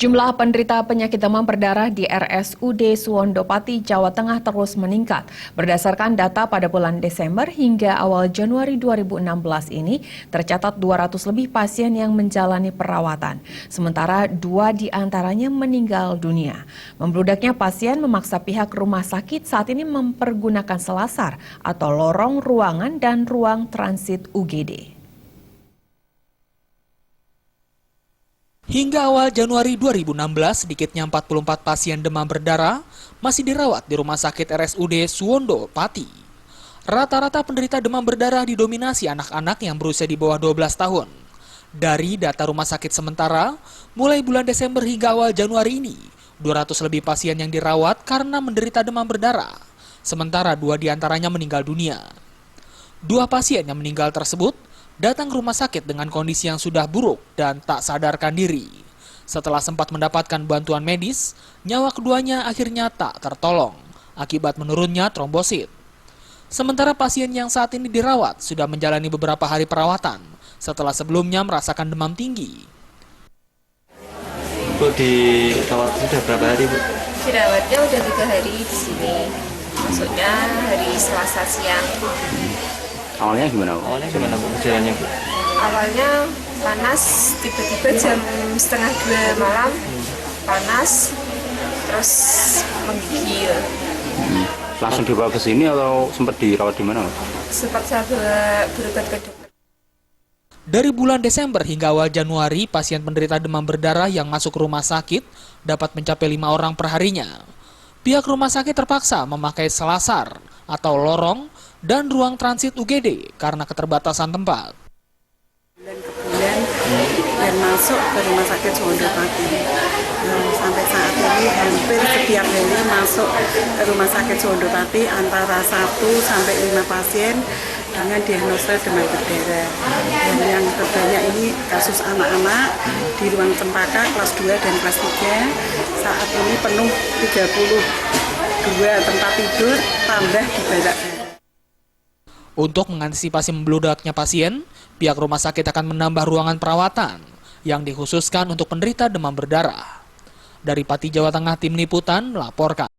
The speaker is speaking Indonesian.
Jumlah penderita penyakit demam berdarah di RSUD Suwondo Pati, Jawa Tengah terus meningkat. Berdasarkan data pada bulan Desember hingga awal Januari 2016 ini, tercatat 200 lebih pasien yang menjalani perawatan. Sementara 2 di antaranya meninggal dunia. Membludaknya pasien memaksa pihak rumah sakit saat ini mempergunakan selasar atau lorong ruangan dan ruang transit UGD. Hingga awal Januari 2016, sedikitnya 44 pasien demam berdarah masih dirawat di Rumah Sakit RSUD Suwondo Pati. Rata-rata penderita demam berdarah didominasi anak-anak yang berusia di bawah 12 tahun. Dari data rumah sakit sementara, mulai bulan Desember hingga awal Januari ini, 200 lebih pasien yang dirawat karena menderita demam berdarah. Sementara 2 diantaranya meninggal dunia. 2 pasien yang meninggal tersebut datang ke rumah sakit dengan kondisi yang sudah buruk dan tak sadarkan diri. Setelah sempat mendapatkan bantuan medis, nyawa keduanya akhirnya tak tertolong akibat menurunnya trombosit. Sementara pasien yang saat ini dirawat sudah menjalani beberapa hari perawatan setelah sebelumnya merasakan demam tinggi. Bu, dirawat sudah berapa hari, Bu? Dirawatnya udah 3 hari di sini. Maksudnya hari Selasa siang. Awalnya gimana, Bu? Awalnya gimana, Bu, gejalanya, Bu? Awalnya panas, tiba-tiba jam 1:30 malam panas, terus menggigil. Langsung dibawa ke sini atau sempat dirawat di mana, Bu? Sempat saya berobat ke dokter. Dari bulan Desember hingga awal Januari, pasien penderita demam berdarah yang masuk rumah sakit dapat mencapai 5 orang per harinya. Pihak rumah sakit terpaksa memakai selasar atau lorong dan ruang transit UGD karena keterbatasan tempat. Dan masuk ke Rumah Sakit Suwondo Pati. Sampai saat ini hampir setiap hari masuk ke Rumah Sakit Suwondo Pati antara 1 sampai 5 pasien dengan diagnosa demam berdarah. Dan yang terbanyak ini kasus anak-anak di ruang cempaka kelas 2 dan kelas 3. Saat ini penuh 32 tempat tidur tambah di barak. Untuk mengantisipasi membludaknya pasien, pihak rumah sakit akan menambah ruangan perawatan yang dikhususkan untuk penderita demam berdarah. Dari Pati, Jawa Tengah, Tim Liputan melaporkan.